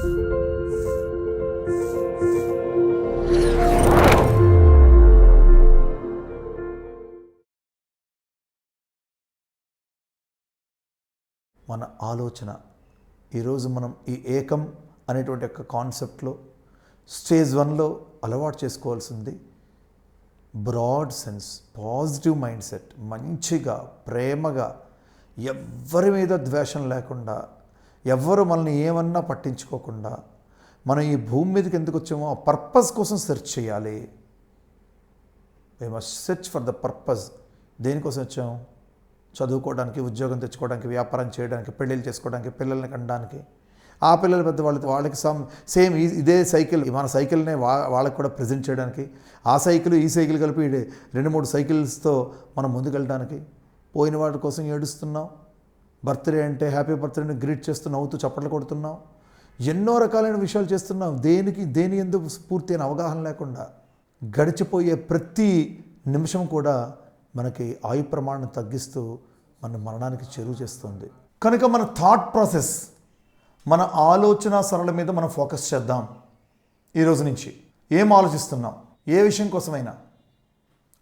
మన ఆలోచన ఈరోజు మనం ఈ ఏకం అనేటువంటి యొక్క కాన్సెప్ట్లో స్టేజ్ 1లో అలవాటు చేసుకోవాల్సింది broad sense, positive mind set, మంచిగా ప్రేమగా, ఎవ్వరి మీద ద్వేషం లేకుండా, ఎవ్వరు మనల్ని ఏమన్నా పట్టించుకోకుండా, మనం ఈ భూమి మీదకి ఎందుకు వచ్చామో ఆ పర్పస్ కోసం సెర్చ్ చేయాలి. We must search for the purpose. దేనికోసం వచ్చాము? చదువుకోవడానికి, ఉద్యోగం తెచ్చుకోవడానికి, వ్యాపారం చేయడానికి, పెళ్ళిళ్ళు చేసుకోవడానికి, పిల్లల్ని కనడానికి. ఆ పిల్లలు పెద్ద వాళ్ళకి సేమ్ ఇదే సైకిల్, మన సైకిల్నే వాళ్ళకి కూడా ప్రజెంట్ చేయడానికి, ఆ సైకిల్ ఈ సైకిల్ కలిపి 2-3 సైకిల్స్తో మనం ముందుకెళ్ళడానికి. పోయిన వాటి కోసం ఏడుస్తున్నాం. బర్త్డే అంటే హ్యాపీ బర్త్డేని గ్రీట్ చేస్తూ నవ్వుతూ చప్పట్లు కొడుతున్నాం. ఎన్నో రకాలైన విషయాలు చేస్తున్నాం. దేని ఎందుకు పూర్తయిన అవగాహన లేకుండా గడిచిపోయే ప్రతి నిమిషం కూడా మనకి ఆయు ప్రమాణం తగ్గిస్తూ మన మరణానికి చేరువ చేస్తుంది. కనుక మన థాట్ ప్రాసెస్, మన ఆలోచన సరళ మీద మనం ఫోకస్ చేద్దాం. ఈరోజు నుంచి ఏం ఆలోచిస్తున్నాం, ఏ విషయం కోసమైనా,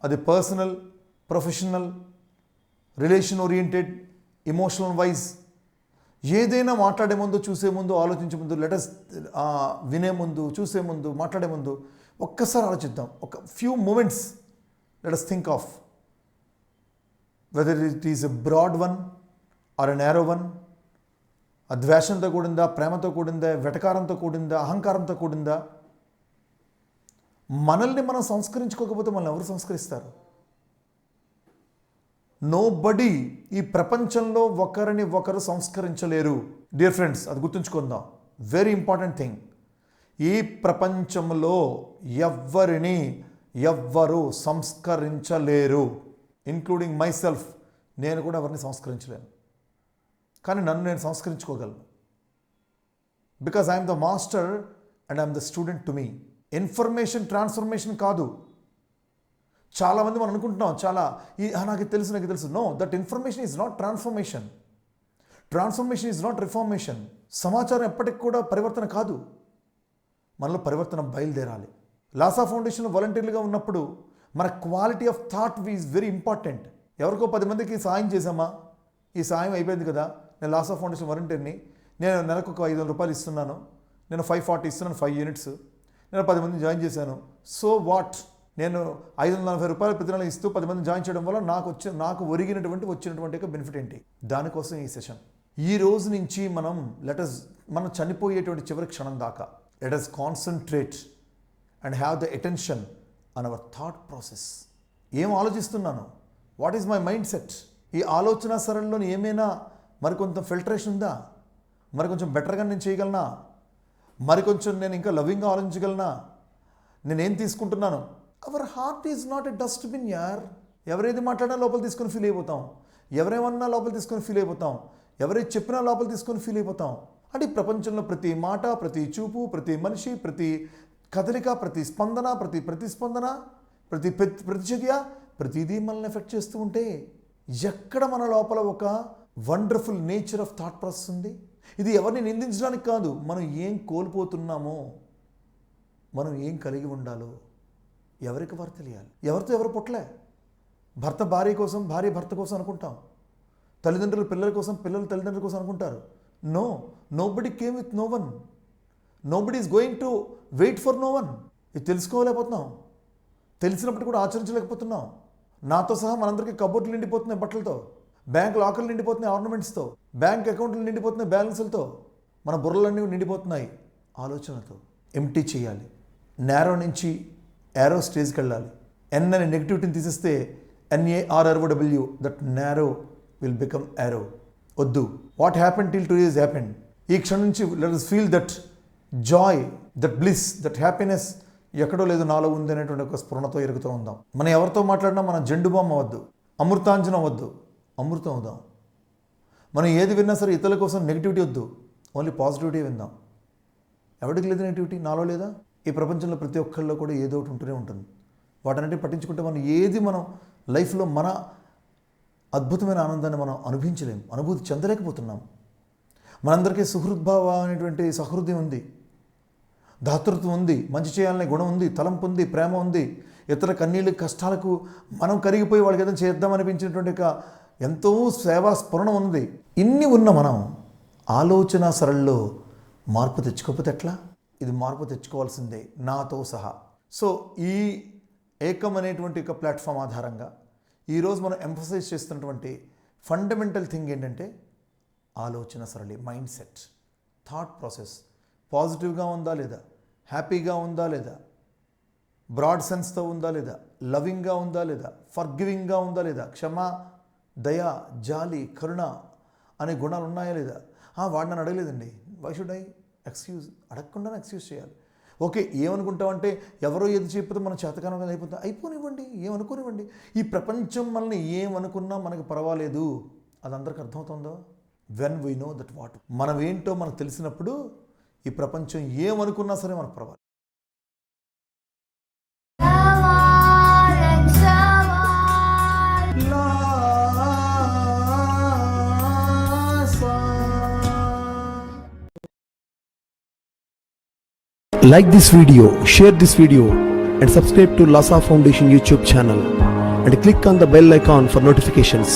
అది personal, professional, relation oriented, emotional wise, ఏదైనా మాట్లాడే ముందు, చూసే ముందు, ఆలోచించే ముందు, లెటస్ వినే ముందు, చూసే ముందు, మాట్లాడే ముందు ఒక్కసారి ఆలోచిద్దాం. ఒక few moments let us think of whether it is a broad one or a narrow one. ఆ ద్వేషంతో కూడిందా, ప్రేమతో కూడిందా, వెటకారంతో కూడిందా, అహంకారంతో కూడిందా? మనల్ని మనం సంస్కరించుకోకపోతే మనల్ని ఎవరు సంస్కరిస్తారు? నోబడీ ఈ ప్రపంచంలో ఒకరిని ఒకరు సంస్కరించలేరు. డియర్ ఫ్రెండ్స్, అది గుర్తుంచుకుందాం. Very important thing. ఈ ప్రపంచంలో ఎవ్వరు సంస్కరించలేరు, ఇంక్లూడింగ్ మై సెల్ఫ్. నేను కూడా ఎవరిని సంస్కరించలేను, కానీ నన్ను నేను సంస్కరించుకోగలను. Because I'm the master and I'm the student to me. Information transformation కాదు. చాలామంది మనం అనుకుంటున్నాం, నాకు తెలుసు. No, that information is not transformation. Transformation is not reformation. సమాచారం ఎప్పటికి కూడా పరివర్తన కాదు. మనలో పరివర్తన బయలుదేరాలి. లాసా ఫౌండేషన్లో వాలంటీర్లుగా ఉన్నప్పుడు మన quality of thought is very important. ఎవరికో 10 మందికి సాయం చేశామా, ఈ సాయం అయిపోయింది కదా, నేను లాసా ఫౌండేషన్ వాలంటీర్ని, నేను నెలకు ఒక 500 రూపాయలు ఇస్తున్నాను, నేను 540 ఇస్తున్నాను, 5 యూనిట్స్, నేను 10 మందిని జాయిన్ చేశాను. So what? నేను 540 రూపాయలు ప్రతి నెల ఇస్తూ 10 మందిని జాయిన్ చేయడం వల్ల నాకు వచ్చినటువంటి బెనిఫిట్ ఏంటి? దానికోసం ఈ సెషన్. ఈ రోజు నుంచి మనం చనిపోయేటువంటి చివరి క్షణం దాకా let us concentrate and have the attention on our thought process. ఏం ఆలోచిస్తున్నాను? What is my mind set? ఈ ఆలోచన సరళిలోని ఏమైనా మరికొంత ఫిల్టరేషన్ ఉందా? మరికొంచెం బెటర్గా నేను చేయగలనా? మరికొంచెం నేను ఇంకా లవింగ్గా ఆలోచించగలనా? నేనేం తీసుకుంటున్నాను? Our heart is not a dustbin యార్. ఎవరేది మాట్లాడినా లోపల తీసుకొని ఫీల్ అయిపోతాం, ఎవరేమన్నా లోపల తీసుకొని ఫీల్ అయిపోతాం, ఎవరేది చెప్పినా లోపల తీసుకొని ఫీల్ అయిపోతాం. అంటే ఈ ప్రపంచంలో ప్రతి మాట, ప్రతి చూపు, ప్రతి మనిషి, ప్రతి కదలిక, ప్రతి స్పందన, ప్రతిస్పందన, ప్రతిచర్య, ప్రతిదీ మనల్ని ఎఫెక్ట్ చేస్తూ ఉంటే ఎక్కడ మన లోపల ఒక wonderful nature of thought process ఉంది? ఇది ఎవరిని నిందించడానికి కాదు, మనం ఏం కోల్పోతున్నామో, మనం ఏం కలిగి ఉండాలో ఎవరికి వారు తెలియాలి. ఎవరితో ఎవరు పుట్టలే. భర్త భార్య కోసం, భార్య భర్త కోసం అనుకుంటాం. తల్లిదండ్రులు పిల్లల కోసం, పిల్లలు తల్లిదండ్రుల కోసం అనుకుంటారు. Nobody came with no one. Nobody is going to wait for no one. ఇది తెలుసుకోలేకపోతున్నాం, తెలిసినప్పుడు కూడా ఆచరించలేకపోతున్నాం. నాతో సహా మనందరికీ కబోర్డులు నిండిపోతున్నాయి బట్టలతో, బ్యాంక్ లాకర్లు నిండిపోతున్నాయి ఆర్నమెంట్స్తో, బ్యాంక్ అకౌంట్లు నిండిపోతున్నాయి బ్యాలెన్సులతో, మన బుర్రలన్నీ నిండిపోతున్నాయి ఆలోచనతో. ఎంటీ చేయాలి. నేరో నుంచి యారో స్టేజ్కి వెళ్ళాలి. ఎన్ అనే నెగిటివిటీని తీసేస్తే NARROW, that narrow will become arrow. వద్దు. What happen till today is happened. ఈ క్షణం నుంచి let us feel that joy, that bliss, that happiness ఎక్కడో లేదు, నాలో ఉంది అనేటువంటి ఒక స్ఫురణతో ఎరుగుతూ ఉందాం. మనం ఎవరితో మాట్లాడినా మనం జెండు బామ్ అవ్వద్దు, అమృతాంజనం అవ్వద్దు, అమృతం అవుదాం. మనం ఏది విన్నా సరే ఇతరుల కోసం నెగిటివిటీ వద్దు, ఓన్లీ పాజిటివిటీ విందాం. ఎవరికి లేదు నెగిటివిటీ? నాలో లేదా? ఈ ప్రపంచంలో ప్రతి ఒక్కరిలో కూడా ఏదో ఒకటి ఉంటూనే ఉంటుంది. వాటన్నిటిని పట్టించుకుంటే మనం లైఫ్లో మన అద్భుతమైన ఆనందాన్ని మనం అనుభవించలేము, అనుభూతి చెందలేకపోతున్నాం. మనందరికీ సుహృద్భావ అనేటువంటి సహృదయం ఉంది, దాతృత్వం ఉంది, మంచి చేయాలనే గుణం ఉంది, తలంపు ఉంది, ప్రేమ ఉంది. ఇతర కన్నీళ్ళ కష్టాలకు మనం కరిగిపోయి వాళ్ళకి ఏదైనా చేద్దామనిపించినటువంటి ఎంతో సేవా స్ఫురణ ఉంది. ఇన్ని ఉన్న మనం ఆలోచన సరళిలో మార్పు తెచ్చుకోకపోతే ఎట్లా? ఇది మార్పు తెచ్చుకోవాల్సిందే నాతో సహా. సో ఈ ఏకం అనేటువంటి ఒక ప్లాట్ఫామ్ ఆధారంగా ఈరోజు మనం ఎంఫసైజ్ చేస్తున్నటువంటి ఫండమెంటల్ థింగ్ ఏంటంటే ఆలోచన సరళి, మైండ్ సెట్, థాట్ ప్రాసెస్ పాజిటివ్గా ఉందా లేదా, హ్యాపీగా ఉందా లేదా, బ్రాడ్ సెన్స్తో ఉందా లేదా, లవింగ్గా ఉందా లేదా, ఫర్గివింగ్గా ఉందా లేదా, క్షమ, దయ, జాలి, కరుణ అనే గుణాలు ఉన్నాయా లేదా? వాడు నన్ను అడగలేదండి, వై షుడ్ ఐ ఎక్స్క్యూజ్? అడగకుండానే ఎక్స్క్యూజ్ చేయాలి. ఓకే, ఏమనుకుంటామంటే ఎవరో ఏది చెప్పితే మనం చేతకానంగా అయిపోనివ్వండి, ఏమనుకోనివ్వండి. ఈ ప్రపంచం మనల్ని ఏమనుకున్నా మనకు పర్వాలేదు, అది అందరికి అర్థమవుతుందో? When we know that what, మనం ఏంటో మనకు తెలిసినప్పుడు ఈ ప్రపంచం ఏమనుకున్నా సరే మనకు పర్వాలేదు. Like this video, share this video and subscribe to Lhasa Foundation YouTube channel and click on the bell icon for notifications.